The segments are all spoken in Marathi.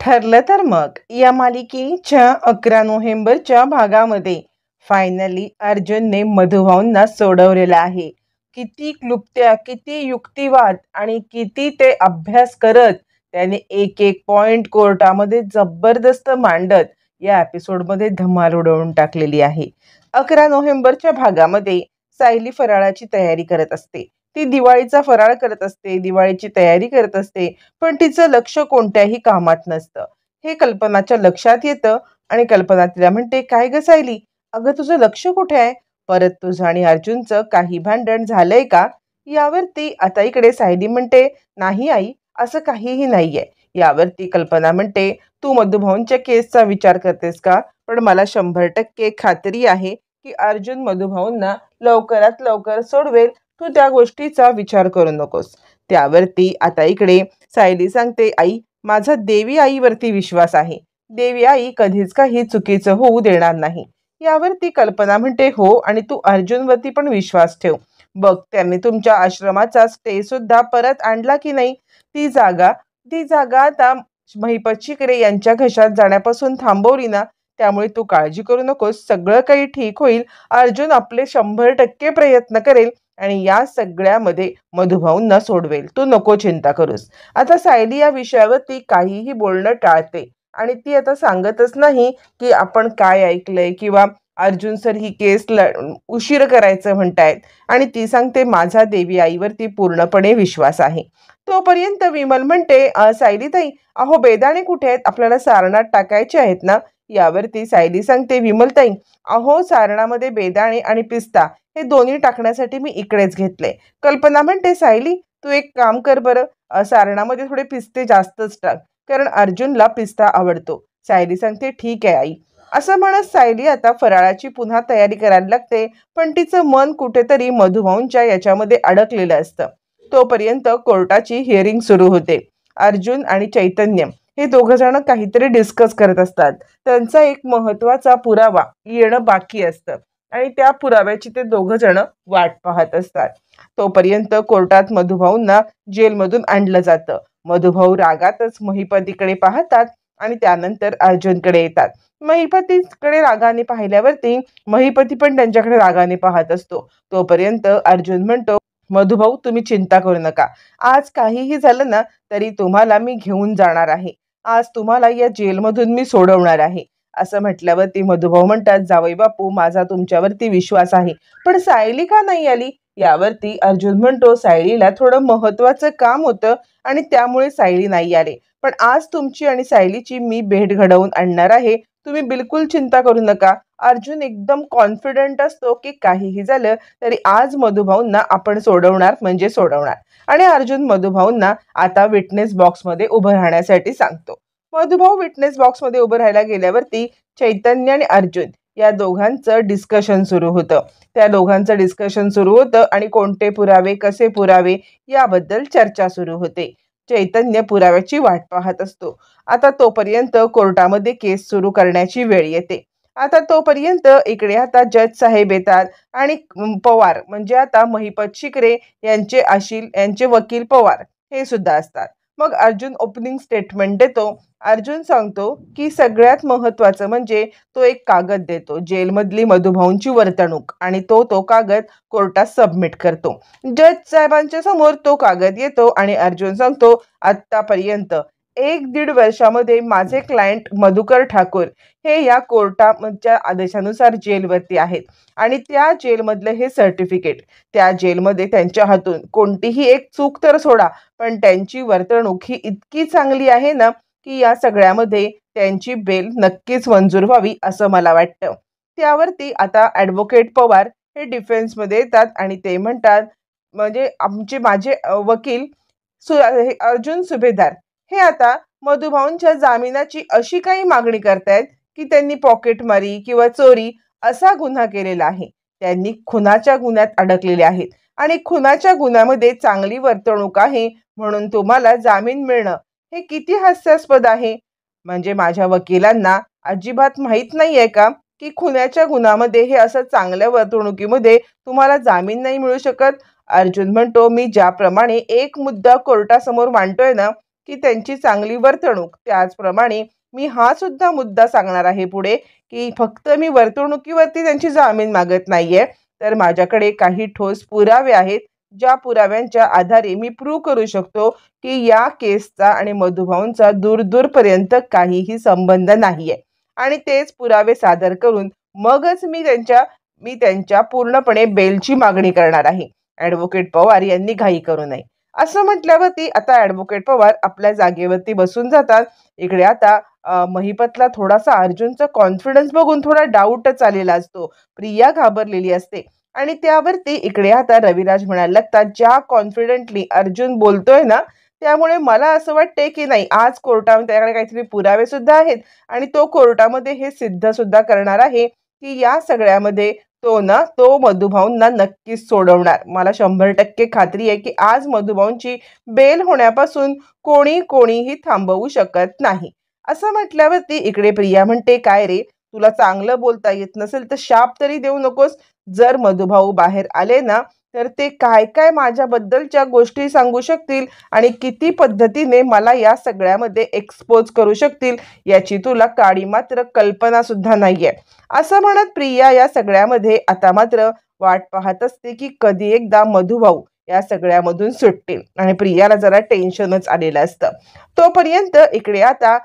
ठरलं तर मग या मालिकेच्या 11 नोव्हेंबरच्या भागामध्ये फायनली अर्जुनने मधुभाऊंना सोडवलेलं आहे. किती क्लुप्त्या, किती युक्तिवाद आणि किती ते अभ्यास करत त्याने एक एक पॉइंट कोर्टामध्ये जबरदस्त मांडत या एपिसोडमध्ये धमाल उडवून टाकलेली आहे. 11 नोव्हेंबरच्या भागामध्ये सायली फराळाची तयारी करत असते. ती दिवाळीचा फराळ करत असते, दिवाळीची तयारी करत असते, पण तिचं लक्ष कोणत्याही कामात नसतं. हे कल्पनाच्या लक्षात येतं आणि कल्पना तिला म्हणते, काय ग सायली, अगं तुझं लक्ष कुठे आहे? परत तुझं आणि अर्जुनचं काही भांडण झालंय का? यावरती आता इकडे सायली म्हणते, नाही आई, असं काहीही नाहीये. यावरती कल्पना म्हणते, तू मधुभाऊंच्या केसचा विचार करतेस का? पण मला 100% खात्री आहे की अर्जुन मधुभाऊंना लवकरात लवकर सोडवेल. तू त्या गोष्टीचा विचार करू नकोस. त्यावरती आता इकडे सायली सांगते, आई, माझा देवी आईवरती विश्वास आहे. देवी आई कधीच काही चुकीचं होऊ देणार नाही. यावरती कल्पना म्हणते, हो, आणि तू अर्जुनवरती पण विश्वास ठेव. बघ, त्यांनी तुमच्या आश्रमाचा स्टे सुद्धा परत आणला की नाही? ती जागा आता महिपत शिकरे यांच्या घशात जाण्यापासून थांबवली ना, त्यामुळे तू काळजी करू नकोस. सगळं काही ठीक होईल. अर्जुन आपले 100% प्रयत्न करेल आणि या सगळ्यामध्ये मधुभाऊंना सोडवेल. तू नको चिंता करूस. आता सायली या विषयावरती काहीही बोलणं टाळते आणि ती आता सांगतच नाही की आपण काय ऐकलंय किंवा अर्जुन सर ही केस उशीर करायचं म्हणतायत, आणि ती सांगते, माझा देवी आईवरती पूर्णपणे विश्वास आहे. तोपर्यंत विमल म्हणते, सायलीताई, अहो बेदाणे कुठे आहेत? आपल्याला सारणात टाकायचे आहेत ना? यावरती सायली सांगते, विमलताई, अहो सारणामध्ये बेदाणे आणि पिस्ता हे दोन्ही टाकण्यासाठी मी इकडेच घेतले. कल्पना म्हणते, सायली, तू एक काम कर बरं, सारणामध्ये थोडे पिस्ते जास्तच टाक, कारण अर्जुनला पिस्ता आवडतो. सायली सांगते, ठीक आहे आई. असं म्हणत सायली आता फराळाची पुन्हा तयारी करायला लागते, पण तिचं मन कुठेतरी मधुभाऊंच्या याच्यामध्ये अडकलेलं असतं. तोपर्यंत कोर्टाची हिअरिंग सुरू होते. अर्जुन आणि चैतन्य हे दोघं जण काहीतरी डिस्कस करत असतात. त्यांचा एक महत्वाचा पुरावा येणं बाकी असतं आणि त्या पुराव्याची ते दोघं जण वाट पाहत असतात. तोपर्यंत कोर्टात मधुभाऊंना जेलमधून आणलं जातं. मधुभाऊ रागातच महिपतीकडे पाहतात आणि त्यानंतर अर्जुनकडे येतात. महिपतीकडे रागाने पाहिल्यावरती महिपती पण त्यांच्याकडे रागाने पाहत असतो. तोपर्यंत अर्जुन म्हणतो, मधुभाऊ, तुम्ही चिंता करू नका. आज काहीही झालं ना तरी तुम्हाला मी घेऊन जाणार आहे. आज तुम्हाला या जेलमधून मी सोडवणार आहे. असं म्हटल्यावरती मधुभाऊ म्हणतात, जावई बापू, माझा तुमच्यावरती विश्वास आहे, पण सायली का नाही आली? यावरती अर्जुन म्हणतो, सायलीला थोडं महत्वाचं काम होतं आणि त्यामुळे सायली नाही आले, पण आज तुमची आणि सायलीची मी भेट घडवून आणणार आहे. तुम्ही बिलकुल चिंता करू नका. अर्जुन एकदम कॉन्फिडंट असतो की काहीही झालं तरी आज मधुभाऊंना आपण सोडवणार म्हणजे सोडवणार. आणि अर्जुन मधुभाऊंना आता विटनेस बॉक्समध्ये उभं राहण्यासाठी सांगतो. मधुभाऊ विटनेस बॉक्समध्ये उभं राहायला गेल्यावरती चैतन्य आणि अर्जुन या दोघांचं डिस्कशन सुरू होतं आणि कोणते पुरावे, कसे पुरावे याबद्दल चर्चा सुरू होते. चैतन्य पुराव्याची वाट पाहत असतो. आता तोपर्यंत कोर्टामध्ये केस सुरू करण्याची वेळ येते. आता तोपर्यंत इकडे आता जज साहेब येतात आणि पवार म्हणजे आता महिपत शिकरे यांचे वकील पवार हे सुद्धा असतात. मग अर्जुन ओपनिंग स्टेटमेंट देतो. अर्जुन सांगतो की सगळ्यात महत्वाचं म्हणजे तो एक कागद देतो, जेलमधली मधुभाऊंची वर्तणूक, आणि तो कागद कोर्टात सबमिट करतो. जज साहेबांच्या समोर तो कागद येतो आणि अर्जुन सांगतो, आतापर्यंत 1-1.5 वर्षामध्ये माझे क्लायंट मधुकर ठाकूर हे या कोर्टाच्या आदेशानुसार जेलवरती आहेत आणि त्या जेलमधलं हे सर्टिफिकेट, त्या जेलमध्ये त्यांच्या हातून कोणतीही एक चूक तर सोडा, पण त्यांची वर्तणूक ही इतकी चांगली आहे ना की या सगळ्यामध्ये त्यांची बेल नक्कीच मंजूर व्हावी असं मला वाटतं. त्यावरती आता ॲडव्होकेट पवार हे डिफेन्समध्ये येतात आणि ते म्हणतात, म्हणजे माझे वकील अर्जुन सुभेदार हे आता मधुभाऊंच्या जामिनाची अशी काही मागणी करतायत की त्यांनी पॉकेटमारी किंवा चोरी असा गुन्हा केलेला आहे. त्यांनी खुनाच्या गुन्ह्यात अडकलेले आहेत आणि खुनाच्या गुन्ह्यामध्ये चांगली वर्तणूक आहे म्हणून तुम्हाला जामीन मिळणं हे किती हास्यास्पद आहे. म्हणजे माझ्या वकिलांना अजिबात माहीत नाही आहे का की खुनाच्या गुन्ह्यामध्ये हे असं चांगल्या वर्तणुकीमध्ये तुम्हाला जामीन नाही मिळू शकत? अर्जुन म्हणतो, मी ज्याप्रमाणे एक मुद्दा कोर्टासमोर मांडतोय ना की त्यांची चांगली वर्तणूक. त्याचप्रमाणे मी हा सुद्धा मुद्दा सांगणार आहे पुढे, की फक्त मी वर्तणुकीवरती त्यांची जामीन मागत नाहीये, तर माझ्याकडे काही ठोस पुरावे आहेत, ज्या पुराव्यांच्या आधारे मी प्रूव्ह करू शकतो की या केसचा आणि मधुभाऊंचा दूरपर्यंत काहीही संबंध नाहीये. आणि तेच पुरावे सादर करून मगच मी त्यांच्या पूर्णपणे बेलची मागणी करणार आहे. ॲडव्होकेट पवार यांनी घाई करू नये. असं म्हटल्यावरती आता ॲडव्होकेट पवार आपल्या जागेवरती बसून जातात. इकडे आता महिपतला थोडासा अर्जुनचा कॉन्फिडन्स बघून थोडा डाऊटच आलेला असतो. प्रिया घाबरलेली असते आणि त्यावरती इकडे आता रविराज म्हणायला लागतात, ज्या कॉन्फिडेंटली अर्जुन बोलतोय ना, त्यामुळे मला असं वाटतंय की नाही, आज कोर्टामध्ये त्याकडे काहीतरी पुरावे सुद्धा आहेत आणि तो कोर्टामध्ये हे सिद्ध सुद्धा करणार आहे की या सगळ्यामध्ये तो मधुभाऊंना नक्कीच सोडवणार. मला 100% खात्री आहे की आज मधुभाऊंची बेल होण्यापासून कोणीही थांबवू शकत नाही. असं म्हटल्यावरती इकडे प्रिया म्हणते, काय रे, तुला चांगलं बोलता येत नसेल तर शाप तरी देऊ नकोस. जर मधुभाऊ बाहेर आले ना, तर ते काय काय माझ्याबद्दलच्या गोष्टी सांगू शकतील आणि किती पद्धतीने मला या सगळ्यामध्ये एक्सपोज करू शकतील, याची तुला काडी मात्र कल्पना सुद्धा नाहीये. असं म्हणत प्रिया या सगळ्यामध्ये आता मात्र वाट पाहत असते की कधी एकदा मधुभाऊ या सगळ्यामधून सुटतील आणि प्रियाला जरा टेन्शनच आलेलं असतं. तोपर्यंत इकडे आता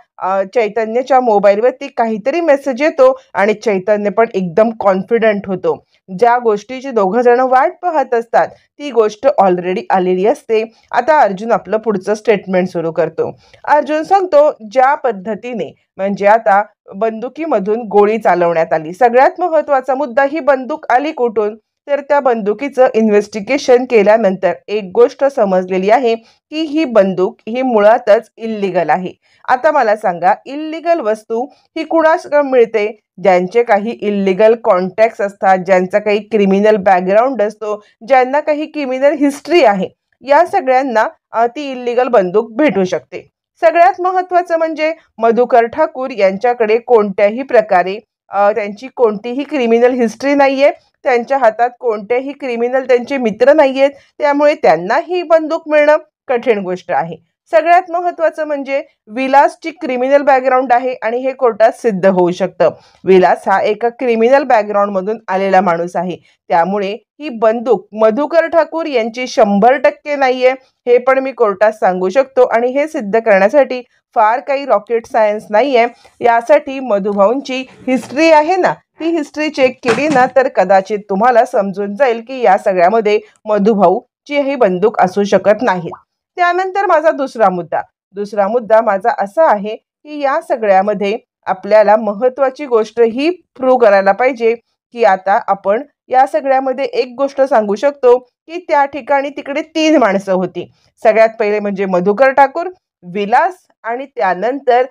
चैतन्यच्या मोबाईलवरती काहीतरी मेसेज येतो आणि चैतन्य पण एकदम कॉन्फिडंट होतो. ज्या गोष्टीची दोघं जण वाट पाहत असतात ती गोष्ट ऑलरेडी आलेली असते. आता अर्जुन आपलं पुढचं स्टेटमेंट सुरू करतो. अर्जुन सांगतो, ज्या पद्धतीने म्हणजे आता बंदुकीमधून गोळी चालवण्यात आली, सगळ्यात महत्वाचा मुद्दा, ही बंदूक आली कुठून, तर त्या बंदुकीचं इन्व्हेस्टिगेशन केल्यानंतर एक गोष्ट समजलेली आहे की ही बंदूक ही मुळातच इल्लीगल आहे. आता मला सांगा, इल्लीगल वस्तू ही कुणास मिळते? ज्यांचे काही इल्लीगल कॉन्टॅक्ट्स असतात, ज्यांचा काही क्रिमिनल बॅकग्राऊंड असतो, ज्यांना काही क्रिमिनल हिस्ट्री आहे, या सगळ्यांना ती इल्लीगल बंदूक भेटू शकते. सगळ्यात महत्त्वाचं म्हणजे मधुकर ठाकूर यांच्याकडे कोणत्याही प्रकारे त्यांची कोणतीही क्रिमिनल हिस्ट्री नाहीये, त्यांच्या हातात कोणतेही क्रिमिनल त्यांचे मित्र नाहीयेत, त्यामुळे त्यांना ही बंदूक मिळणं कठीण गोष्ट आहे. सगळ्यात महत्त्वाचं म्हणजे विलासची क्रिमिनल बॅकग्राऊंड आहे आणि हे कोर्टात सिद्ध होऊ शकतं. विलास हा एका क्रिमिनल बॅकग्राऊंड मधून आलेला माणूस आहे, त्यामुळे ही बंदूक मधुकर ठाकूर यांची 100% नाहीये, हे पण मी कोर्टात सांगू शकतो. आणि हे सिद्ध करण्यासाठी फार काही रॉकेट सायन्स नाहीये. यासाठी मधुभाऊंची हिस्ट्री आहे ना, ती हिस्ट्री चेक केली ना, तर कदाचित तुम्हाला समजून जाईल की या सगळ्यामध्ये मधुभाऊची ही बंदूक असू शकत नाही. त्यानंतर माझा दुसरा मुद्दा माझा असा आहे की या सगळ्यामध्ये आपल्याला महत्त्वाची गोष्ट ही प्रूव्ह करायला पाहिजे की आता आपण या सगळ्यामध्ये एक गोष्ट सांगू शकतो की त्या ठिकाणी तिकडे 3 माणसं होती. सगळ्यात पहिले म्हणजे मधुकर ठाकूर, विलास आणि त्यानंतर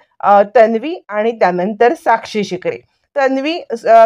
तन्वी आणि त्यानंतर साक्षी शिकरे. तन्वी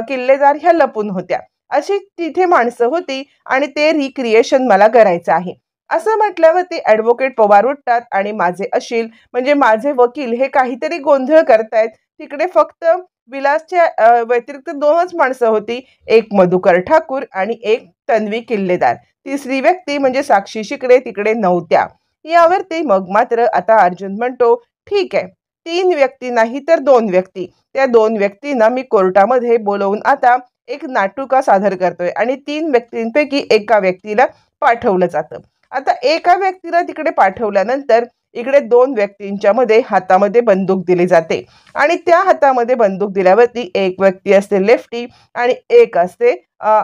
किल्लेदार ह्या लपून होत्या. अशी तिथे माणसं होती आणि ते रिक्रिएशन मला करायचं आहे. असं म्हटल्यावरती ॲडव्होकेट पवार उठतात आणि माझे अशील म्हणजे माझे वकील हे काहीतरी गोंधळ करतायत. तिकडे फक्त विलासच्या व्यतिरिक्त 2च माणसं होती, एक मधुकर ठाकूर आणि एक तन्वी किल्लेदार. तिसरी व्यक्ती म्हणजे साक्षी शिकरे तिकडे नव्हत्या. यावरती मग मात्र आता अर्जुन म्हणतो, ठीक आहे, 3 व्यक्ती नाही तर 2 व्यक्ती, त्या 2 व्यक्तींना मी कोर्टामध्ये बोलवून आता एक नाटुका सादर करतोय आणि 3 व्यक्तींपैकी एका व्यक्तीला पाठवलं जातं. आता एका व्यक्तीला तिकडे पाठवल्यानंतर इकडे 2 व्यक्तींच्या मध्ये हातामध्ये बंदूक दिली जाते आणि त्या हातामध्ये बंदूक दिल्यावरती एक व्यक्ती असते लेफ्टी आणि एक असते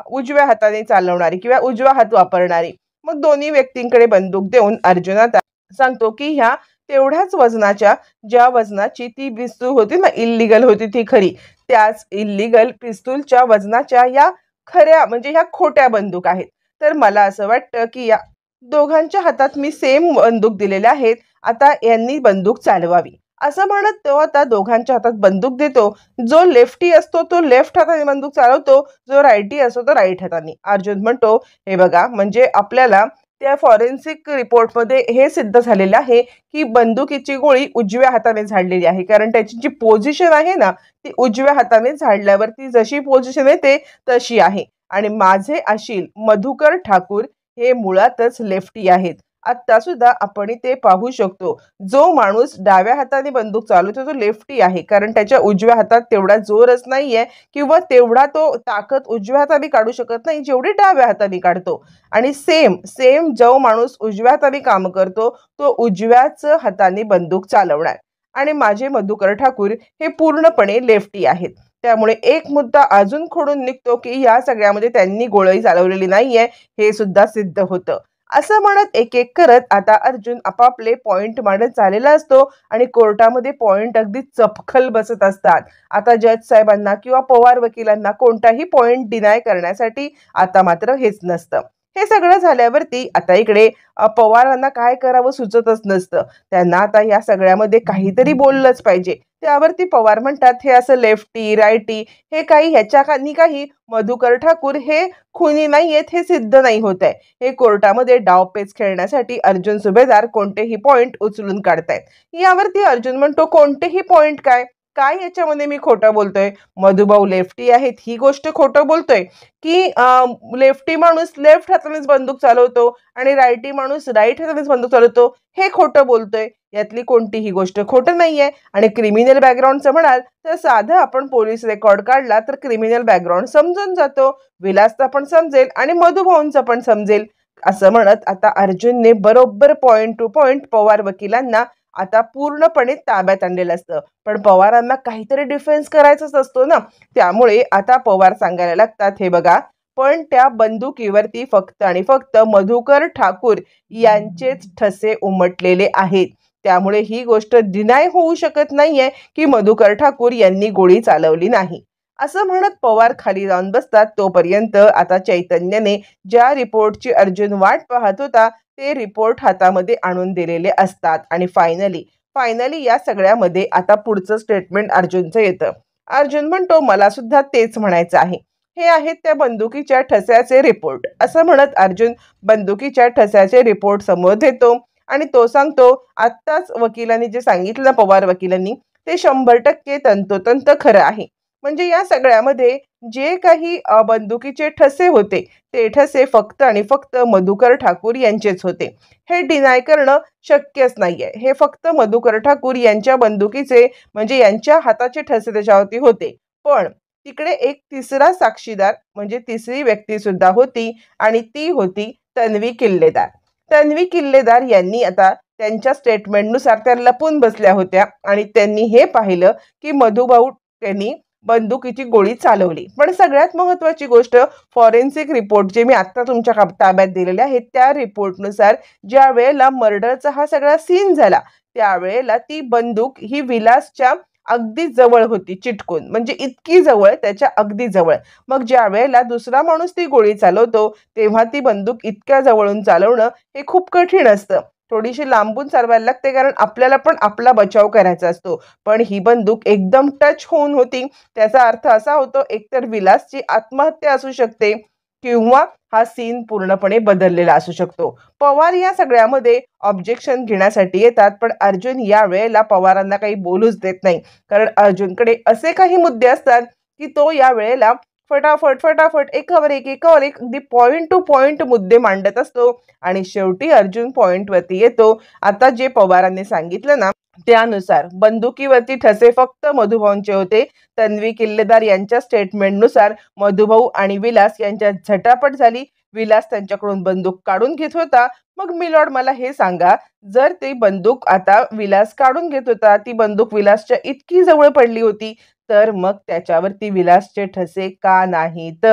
उजव्या हाताने चालवणारी किंवा उजवा हात वापरणारी. मग दोन्ही व्यक्तींकडे बंदूक देऊन अर्जुन आता सांगतो की ह्या तेवढ्याच वजनाच्या, ज्या वजनाची ती पिस्तूल होती ना, इल्लीगल होती ती खरी, त्याच इल्लीगल पिस्तूलच्या वजनाच्या या खऱ्या म्हणजे ह्या खोट्या बंदूक आहेत. तर मला असं वाटतं की या दोघांच्या हातात मी सेम बंदूक दिलेल्या आहेत, आता यांनी बंदूक चालवावी. असं म्हणत तो आता दोघांच्या हातात बंदूक देतो. जो लेफ्टी असतो तो लेफ्ट हाताने बंदूक चालवतो, जो राईटी असतो तो राईट हाताने. अर्जुन म्हणतो, हे बघा, म्हणजे आपल्याला त्या फॉरेन्सिक रिपोर्टमध्ये हे सिद्ध झालेलं आहे की बंदुकीची गोळी उजव्या हाताने झाडलेली आहे, कारण त्याची जी पोझिशन आहे ना, ती उजव्या हाताने झाडल्यावरती जशी पोझिशन येते तशी आहे. आणि माझे अशील मधुकर ठाकूर हे मुळातच लेफ्टी आहेत. आता सुद्धा आपण ते पाहू शकतो. जो माणूस डाव्या हाताने बंदूक चालवतो तो लेफ्टी आहे, कारण त्याच्या उजव्या हातात तेवढा जोरच नाहीये किंवा तेवढा तो ताकद उजव्या हाताने काढू शकत नाही जेवढी डाव्या हाताने काढतो. आणि सेम सेम जो माणूस उजव्या हाताने काम करतो तो उजव्याच हाताने बंदूक चालवणार. आणि माझे मधुकर ठाकूर हे पूर्णपणे लेफ्टी आहेत. त्यामुळे एक मुद्दा अजून खोडून निघतो की या सगळ्यामध्ये त्यांनी गोळी चालवलेली नाहीये, हे सुद्धा सिद्ध होतं. असं म्हणत एक एक करत आता अर्जुन आपापले पॉइंट मांडत चाललेला असतो आणि कोर्टामध्ये पॉइंट अगदी चपखल बसत असतात. आता जज साहेबांना किंवा पवार वकिलांना कोणताही पॉइंट डिनाय करण्यासाठी आता मात्र हेच नसतं. हे सगळं झाल्यावरती आता इकडे पवारांना काय करावं सुचतच नसतं. त्यांना आता या सगळ्यामध्ये काहीतरी बोललंच पाहिजे. त्यावरती पवार म्हणतात, हे असं लेफ्टी राईटी हे काही ह्याच्याखाली काही मधुकर ठाकूर हे खुनी नाहीयेत हे सिद्ध नाही होत आहे. हे कोर्टामध्ये डावपेच खेळण्यासाठी अर्जुन सुभेदार कोणतेही पॉइंट उचलून काढतायत. यावरती अर्जुन म्हणतो, कोणतेही पॉइंट काय काय याच्यामध्ये मी खोटं बोलतोय? मधुभाऊ लेफ्टी आहेत ही गोष्ट खोटं बोलतोय की लेफ्टी माणूस लेफ्ट हातानेच बंदूक चालवतो आणि राईटी माणूस राईट हातानेच बंदूक चालवतो हे खोटं बोलतोय? यातली कोणतीही गोष्ट खोटं नाहीये. आणि क्रिमिनल बॅकग्राऊंडचं म्हणाल तर साधं आपण पोलीस रेकॉर्ड काढला तर क्रिमिनल बॅकग्राऊंड समजून जातो. विलासचा पण समजेल आणि मधुभाऊंचा पण समजेल. असं म्हणत आता अर्जुनने बरोबर पॉइंट टू पॉइंट पवार वकिलांना आता पूर्णपणे ताब्यात आणलेलं असतं. पण पवारांना काहीतरी डिफेन्स करायचाच असतो ना. त्यामुळे आता पवार सांगायला लागतात, हे बघा, पण त्या बंदुकीवरती फक्त आणि फक्त मधुकर ठाकूर यांचेच ठसे उमटलेले आहेत. त्यामुळे ही गोष्ट डिनाय होऊ शकत नाहीये की मधुकर ठाकूर यांनी गोळी चालवली नाही. असं म्हणत पवार खाली जाऊन बसतात. तोपर्यंत आता चैतन्यने ज्या रिपोर्टची अर्जुन वाट पाहत होता ते रिपोर्ट हातामध्ये आणून दिलेले असतात. आणि फायनली या सगळ्यामध्ये आता पुढचं स्टेटमेंट अर्जुनचं येतं. अर्जुन म्हणतो, मला सुद्धा तेच म्हणायचं आहे. हे आहेत त्या बंदुकीच्या ठस्याचे रिपोर्ट. असं म्हणत अर्जुन बंदुकीच्या ठस्याचे रिपोर्ट समोर देतो आणि तो सांगतो, आत्ताच वकिलांनी जे सांगितलं ना, पवार वकिलांनी, ते 100% तंतोतंत खरं आहे. म्हणजे या सगळ्यामध्ये जे काही बंदुकीचे ठसे होते ते ठसे फक्त आणि फक्त मधुकर ठाकूर यांचेच होते. हे डिनाय करणं शक्यच नाहीये. हे फक्त मधुकर ठाकूर यांच्या बंदुकीचे म्हणजे यांच्या हाताचे ठसे त्याच्यावरती होते. पण तिकडे एक तिसरा साक्षीदार म्हणजे तिसरी व्यक्ती सुद्धा होती आणि ती होती तन्वी किल्लेदार. तन्वी किल्लेदार यांनी आता त्यांच्या स्टेटमेंटनुसार त्या लपून बसल्या होत्या आणि त्यांनी हे पाहिलं की मधुभाऊ त्यांनी बंदुकीची गोळी चालवली. पण सगळ्यात महत्त्वाची गोष्ट, फॉरेन्सिक रिपोर्ट जे मी आता तुमच्या ताब्यात दिलेले आहेत त्या रिपोर्टनुसार ज्या वेळेला मर्डरचा हा सगळा सीन झाला त्यावेळेला ती बंदूक ही विलासच्या अगदी जवळ होती, चिटकून, म्हणजे इतकी जवळ, त्याच्या अगदी जवळ. मग ज्या वेळेला दुसरा माणूस ती गोळी चालवतो तेव्हा ती बंदूक इतक्या जवळून चालवणं हे खूप कठीण असतं. थोडीशी लांबून चालवायला लागते कारण आपल्याला पण आपला बचाव करायचा असतो. पण ही बंदूक एकदम टच होऊन होती. त्याचा अर्थ असा होतो, एकतर विलासची आत्महत्या असू शकते किंवा हा सीन पूर्णपणे बदललेला असू शकतो. पवार या सगळ्यामध्ये ऑब्जेक्शन घेण्यासाठी येतात पण अर्जुन या वेळेला पवारांना काही बोलूच देत नाही. कारण अर्जुनकडे असे काही मुद्दे असतात की तो या वेळेला फटाफट एकावर एक अगदी पॉइंट टू पॉइंट मुद्दे मांडत असतो आणि शेवटी अर्जुन पॉइंटवरती येतो. आता जे पवारांनी सांगितलं ना त्यानुसार बंदुकीवरती ठसे फक्त मधुभाऊंचे होते. तन्वी किल्लेदार यांच्या स्टेटमेंटनुसार मधुभाऊ आणि विलास यांच्यात झटापट झाली. विलास त्यांच्याकडून बंदूक काढून घेत होता. मग मिलॉर्ड मला हे सांगा, जर ती बंदूक आता विलास काढून घेत होता, ती बंदूक विलासच्या इतकी जवळ पडली होती, तर मग त्याच्यावरती विलासचे ठसे का नाहीत?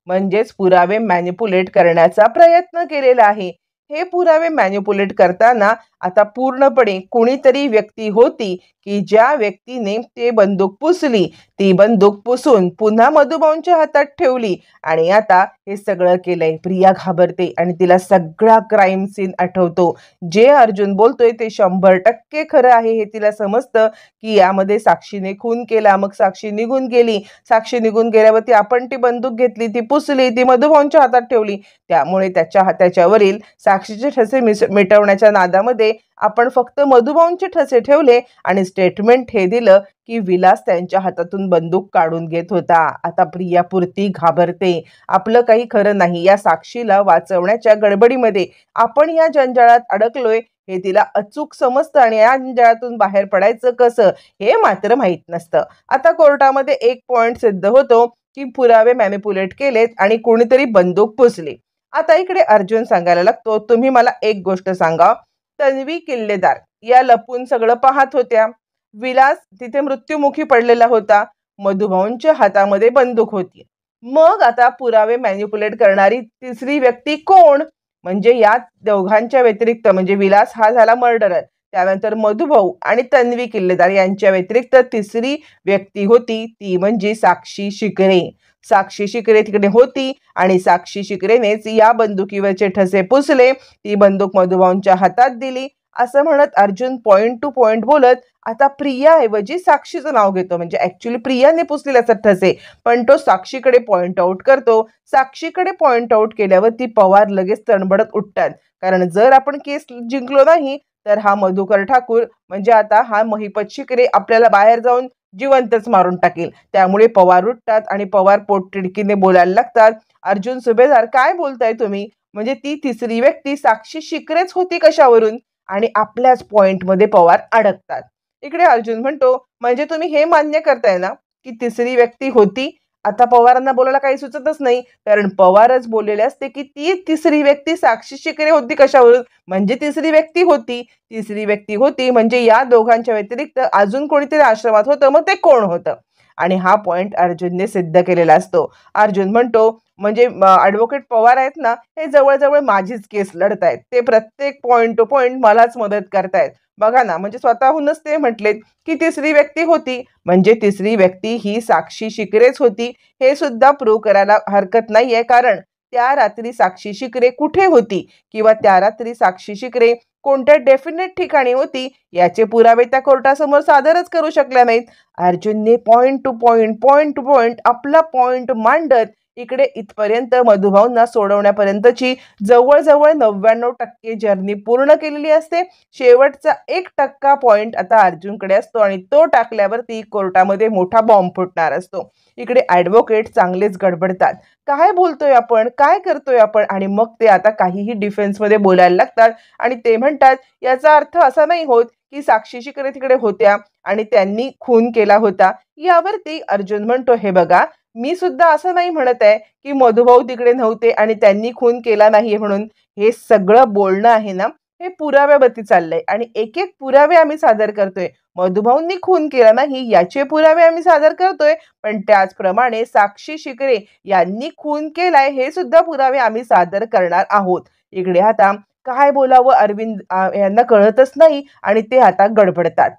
म्हणजेच पुरावे मॅनिपुलेट करण्याचा प्रयत्न केलेला आहे. हे पुरावे मॅनिपुलेट करताना आता पूर्णपणे कोणीतरी व्यक्ती होती की ज्या व्यक्तीने ते बंदूक पुसली. ती बंदूक पुसून पुन्हा मधुभाऊंच्या हातात ठेवली आणि आता हे सगळं केलंय. प्रिया घाबरते आणि तिला सगळा क्राईम सीन आठवतो. जे अर्जुन बोलतोय ते 100% खरं आहे हे तिला समजतं की यामध्ये साक्षीने खून केला. मग साक्षी निघून गेली. साक्षी निघून गेल्यावरती आपण ती बंदूक घेतली, ती पुसली, ती मधुभाऊंच्या हातात ठेवली. त्यामुळे त्याच्यावरील साक्षीचे ठसे मिटवण्याच्या नादामध्ये आपण फक्त मधुभाऊंचे ठसे ठेवले आणि स्टेटमेंट हे दिलं की विलास त्यांच्या हातातून बंदूक काढून घेत होता. आता प्रियापुरती घाबरते. आपलं काही खरं नाही. या साक्षीला वाचवण्याच्या गडबडीमध्ये आपण या जंजाळात अडकलोय हे तिला अचूक समजतं आणि या जंजाळातून बाहेर पडायचं कसं हे मात्र माहीत नसतं. आता कोर्टामध्ये एक पॉइंट सिद्ध होतो की पुरावे मॅनिप्युलेट केलेत आणि कोणीतरी बंदूक पुसली. आता इकडे अर्जुन सांगायला लागतो, तुम्ही मला एक गोष्ट सांगा, तन्वी किल्लेदार या लपून सगळं पाहत होत्या. विलास तिथे मृत्युमुखी पडलेला होता. मधुभाऊंच्या हातामध्ये बंदूक होती. मग आता पुरावे मॅनिप्युलेट करणारी तिसरी व्यक्ती कोण? म्हणजे या दोघांच्या व्यतिरिक्त म्हणजे विलास हा झाला मर्डरर, त्यानंतर मधुभाऊ आणि तन्वी किल्लेदार यांच्या व्यतिरिक्त तिसरी व्यक्ती होती ती म्हणजे साक्षी शिकरे. साक्षी शिकरे तिकडे होती आणि साक्षी शिकरेनेच या बंदुकीवरचे ठसे पुसले. ती बंदूक मधुभाऊंच्या हातात दिली असं म्हणत अर्जुन पॉइंट टू पॉइंट बोलत आता प्रियाऐवजी साक्षीचं नाव घेतो. म्हणजे ऍक्च्युली प्रियाने पुसलेले असतात ठसे, पण तो साक्षीकडे पॉइंट आउट करतो. साक्षीकडे पॉइंट आउट केल्यावर पवार लगेच तणबडत उठतात. कारण जर आपण केस जिंकलो नाही तर हा मधुकर ठाकूर म्हणजे आता हा महिपत शिकरे आपल्याला बाहेर जाऊन जिवंतच मारून टाकेल. त्यामुळे पवार उठतात आणि पवार पोटतिडकीने बोलायला लागतात, अर्जुन सुभेदार काय बोलताय तुम्ही? म्हणजे ती तिसरी व्यक्ती साक्षी शिकरेच होती कशावरून? आणि आपल्याच पॉइंटमध्ये पवार अडकतात. इकडे अर्जुन म्हणतो, म्हणजे तुम्ही हे मान्य करताय ना की तिसरी व्यक्ती होती? आता पवारांना बोलायला काही सुचतच नाही, कारण पवारच बोललेले असते की ती तिसरी व्यक्ती साक्षी शिकरे होती कशावरून? म्हणजे तिसरी व्यक्ती होती. तिसरी व्यक्ती होती म्हणजे या दोघांच्या व्यतिरिक्त अजून कोणीतरी आश्रमात होतं. मग ते कोण होतं? आणि हा पॉइंट अर्जुनने सिद्ध केलेला असतो. अर्जुन म्हणतो, म्हणजे ॲडव्होकेट पवार आहेत ना, हे जवळजवळ माझीच केस लढतायत. ते प्रत्येक पॉइंट टू पॉइंट मलाच मदत करतायत. बघा ना, म्हणजे स्वतःहूनच ते म्हटलेत की तिसरी व्यक्ती होती, म्हणजे तिसरी व्यक्ती ही साक्षी शिकरेच होती. हे सुद्धा प्रूव्ह करायला हरकत नाहीये, कारण त्या रात्री साक्षी शिकरे कुठे होती किंवा त्या रात्री साक्षी शिकरे कोणत्या डेफिनेट ठिकाणी होती याचे पुरावे त्या कोर्टासमोर सादरच करू शकल्या नाहीत. अर्जुनने पॉइंट टू पॉइंट आपला पॉइंट मांडत इकडे इथपर्यंत मधुभाऊंना सोडवण्यापर्यंतची जवळजवळ 99% जर्नी पूर्ण केलेली असते. शेवटचा 1% पॉइंट आता अर्जुनकडे असतो आणि तो टाकल्यावरती कोर्टामध्ये मोठा बॉम्ब फुटणार असतो. इकडे ॲडव्होकेट चांगलेच गडबडतात. काय बोलतोय आपण, काय करतोय आपण? आणि मग ते आता काहीही डिफेन्समध्ये बोलायला लागतात आणि ते म्हणतात याचा अर्थ असा नाही होत की साक्षी शिकरे तिकडे होत्या आणि त्यांनी खून केला होता. यावरती अर्जुन म्हणतो, हे बघा, मी सुद्धा असं नाही म्हणत आहे की मधुभाऊ तिकडे नव्हते आणि त्यांनी खून केला नाहीये म्हणून. हे सगळं बोलणं आहे ना, हे पुराव्यावरती चाललंय आणि एक एक पुरावे आम्ही सादर करतोय. मधुभाऊंनी खून केला नाही याचे पुरावे आम्ही सादर करतोय, पण त्याचप्रमाणे साक्षी शिकरे यांनी खून केलाय हे सुद्धा पुरावे आम्ही सादर करणार आहोत. इकडे आता काय बोलावं अरविंद यांना कळतच नाही आणि ते आता गडबडतात.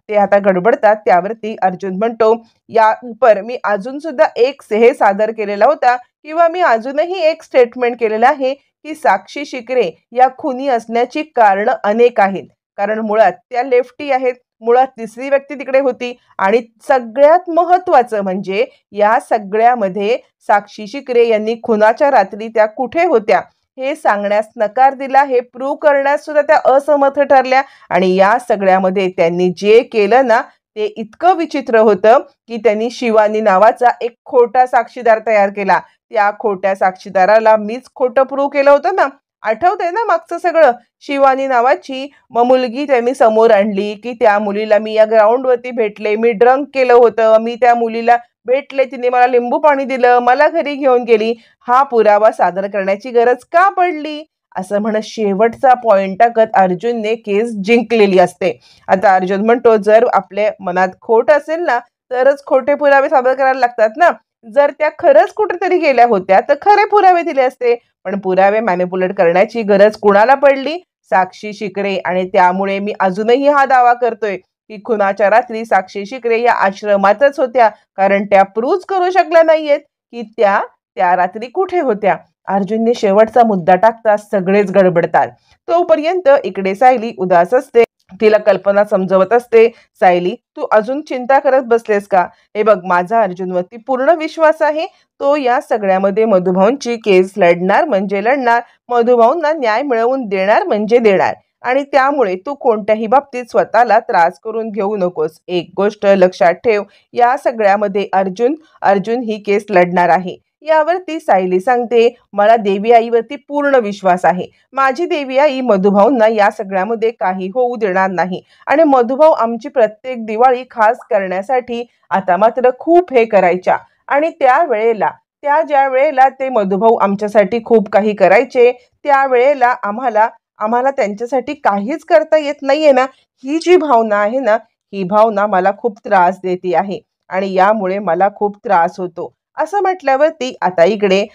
त्यावरती अर्जुन म्हणतो, या उपर मी अजून सुद्धा एक हे सादर केलेला होता किंवा मी अजूनही एक स्टेटमेंट केलेलं आहे की साक्षी शिकरे या खुनी असण्याची कारण अनेक आहेत. कारण मुळात त्या लेफ्टी आहेत, मुळात तिसरी व्यक्ती तिकडे होती आणि सगळ्यात महत्वाचं म्हणजे या सगळ्यामध्ये साक्षी शिकरे यांनी खुनाच्या रात्री त्या कुठे होत्या हे सांगण्यास नकार दिला. हे प्रूव्ह करण्यास सुद्धा त्या असमर्थ ठरल्या आणि या सगळ्यामध्ये त्यांनी जे केलं ना ते इतकं विचित्र होतं की त्यांनी शिवानी नावाचा एक खोटा साक्षीदार तयार केला. त्या खोट्या साक्षीदाराला मीच खोटं प्रूव्ह केलं होतं ना, आठवतंय ना मागचं सगळं? शिवानी नावाची मुलगी त्यांनी समोर आणली की त्या मुलीला मी या ग्राउंडवरती भेटले, मी ड्रंक केलं होतं, मी त्या मुलीला भेटले, तिने मला लिंबू पाणी दिलं, मला घरी घेऊन गेली. हा पुरावा सादर करण्याची गरज का पडली? असं म्हणत शेवटचा पॉइंट टाकत अर्जुनने केस जिंकलेली असते. आता अर्जुन म्हणतो, जर आपल्या मनात खोट असेल ना तरच खोटे पुरावे सादर करायला लागतात ना. जर त्या खरंच कुठेतरी गेल्या होत्या तर खरे पुरावे दिले असते, पण पुरावे मॅनिप्युलेट करण्याची गरज कुणाला पडली? साक्षी शिकरे. आणि त्यामुळे मी अजूनही हा दावा करतोय की खुनाच्या रात्री साक्षी शिकरे या आश्रमातच होत्या, कारण त्या प्रूव्ह करू शकल्या नाहीयेत की त्या रात्री कुठे होत्या. अर्जुनने शेवटचा मुद्दा टाकता सगळेच गडबडतात. तोपर्यंत इकडे सायली उदास असते. तिला कल्पना समजवत असते, सायली तू अजून चिंता करत बसलेस का? हे बघ, माझा अर्जुनवरती पूर्ण विश्वास आहे. तो या सगळ्यामध्ये मधुभाऊंची केस लढणार म्हणजे लढणार, मधुभाऊंना न्याय मिळवून देणार म्हणजे देणार. आणि त्यामुळे तू कोणत्याही बाबतीत स्वतःला त्रास करून घेऊ नकोस. एक गोष्ट लक्षात ठेव, या सगळ्यामध्ये अर्जुन ही केस लढणार आहे. यावरती सायली सांगते, मला देवी आईवरती पूर्ण विश्वास आहे. माझी देवी आई मधुभाऊंना या सगळ्यामध्ये काही होऊ देणार नाही आणि मधुभाऊ आमची प्रत्येक दिवाळी खास करण्यासाठी आता मात्र खूप हे करायच्या आणि ज्या वेळेला ते मधुभाऊ आमच्यासाठी खूप काही करायचे, त्यावेळेला आम्हाला त्यांच्यासाठी काहीच करता येत नाहीये ना, ही जी भावना आहे ना, ही भावना मला खूप त्रास देते आहे आणि यामुळे मला खूप त्रास होतो. असं म्हटल्यावरती आता इकडे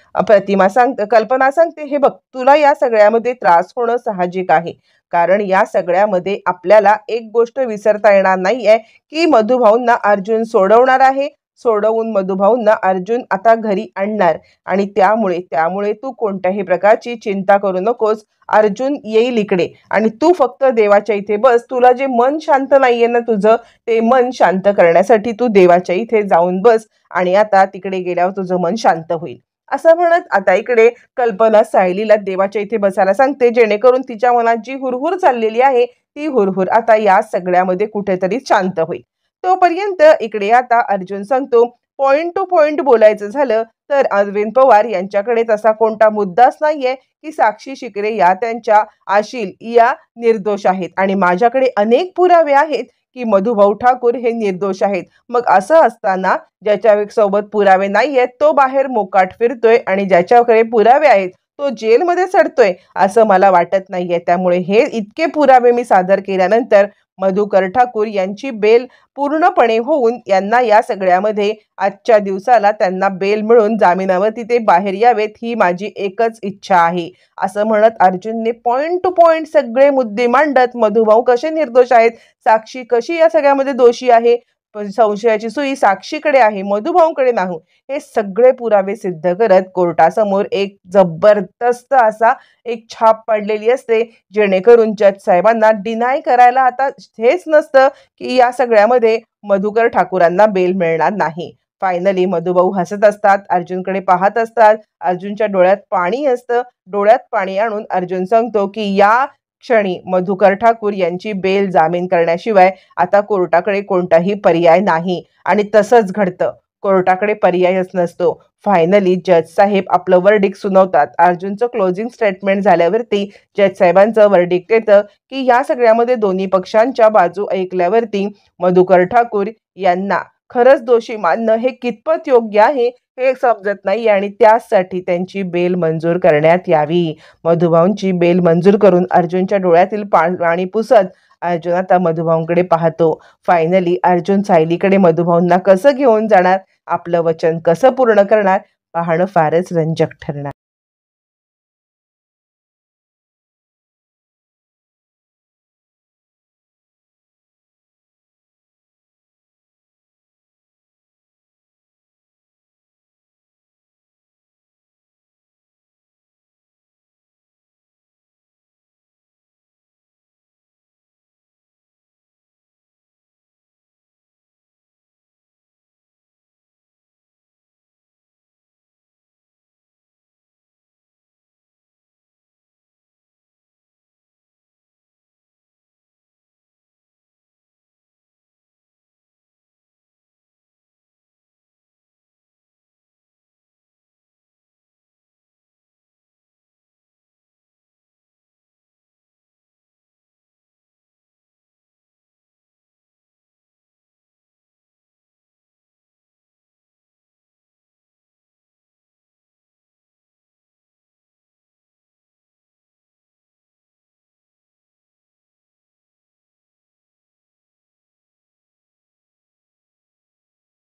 कल्पना सांगते, हे बघ, तुला या सगळ्यामध्ये त्रास होणं साहजिक आहे. कारण या सगळ्यामध्ये आपल्याला एक गोष्ट विसरता येणार नाहीये, की मधुभाऊंना अर्जुन सोडवणार आहे. सोडवून मधुभाऊंना अर्जुन आता घरी आणणार आणि त्यामुळे तू कोणत्याही प्रकारची चिंता करू नकोस. अर्जुन येईल इकडे आणि तू फक्त देवाच्या इथे बस. तुला जे मन शांत नाहीये ना तुझं, ते मन शांत करण्यासाठी तू देवाच्या इथे जाऊन बस आणि आता तिकडे गेल्यावर तुझं मन शांत होईल. असं म्हणत आता इकडे कल्पना सायलीला देवाच्या इथे बसायला सांगते, जेणेकरून तिच्या मनात जी हुरहुर चाललेली आहे, ती हुरहुर आता या सगळ्यामध्ये कुठेतरी शांत होईल. तोपर्यंत इकडे आता अर्जुन सांगतो, पॉइंट टू पॉइंट बोलायचं झालं तर अरविंद पवार यांच्याकडे तसा कोणता मुद्दाच नाहीये की साक्षी शिकरे या त्यांच्या आशील या निर्दोष आहेत आणि माझ्याकडे अनेक पुरावे आहेत की मधुभाऊ ठाकूर हे निर्दोष आहेत. मग असं असताना ज्याच्या सोबत पुरावे नाहीयेत तो बाहेर मोकाट फिरतोय आणि ज्याच्याकडे पुरावे आहेत तो जेलमध्ये चढतोय असं मला वाटत नाहीये. त्यामुळे हे इतके पुरावे मी सादर केल्यानंतर मधुकर ठाकूर यांची बेल पूर्णपणे होऊन यांना या सगळ्यामध्ये आजच्या दिवसाला त्यांना बेल मिळून जामिनावरती ते बाहेर यावेत, ही माझी एकच इच्छा आहे. असं म्हणत अर्जुनने पॉइंट टू पॉइंट सगळे मुद्दे मांडत मधुभाऊ कसे निर्दोष आहेत, साक्षी कशी या सगळ्यामध्ये दोषी आहे, संशयाची सुई साक्षीकडे आहे, मधुभाऊंकडे नाही, हे सगळे पुरावे सिद्ध करत कोर्टासमोर एक जबरदस्त असा एक छाप पडलेली असते, जेणेकरून जज साहेबांना डिनाय करायला आता हेच नसतं की या सगळ्यामध्ये मधुकर ठाकूरांना बेल मिळणार नाही. फायनली मधुभाऊ हसत असतात, अर्जुनकडे पाहत असतात, अर्जुनच्या डोळ्यात पाणी असतं. डोळ्यात पाणी आणून अर्जुन सांगतो की या क्षणी मधुकर ठाकूर यांची बेल जामीन करण्याशिवाय आता कोर्टाकडे कोणताही पर्याय नाही आणि तसंच घडतं. कोर्टाकडे पर्यायच नसतो. फायनली जज साहेब आपलं वर्डिक्ट सुनावतात. अर्जुनचं क्लोजिंग स्टेटमेंट झाल्यावरती जज साहेबांचं वर्डिक्ट येतं की या सगळ्यामध्ये दोन्ही पक्षांच्या बाजू ऐकल्यावरती मधुकर ठाकूर यांना खरंच दोषी मानणं हे कितपत योग्य आहे हे समजत नाही आणि त्यासाठी त्यांची बेल मंजूर करण्यात यावी. मधुभाऊंची बेल मंजूर करून अर्जुनच्या डोळ्यातील पाणी पुसत अर्जुन आता मधुभाऊंकडे पाहतो. फायनली अर्जुन सायलीकडे मधुभाऊंना कसं घेऊन जाणार, आपलं वचन कसं पूर्ण करणार, पाहणं फारच रंजक ठरणार.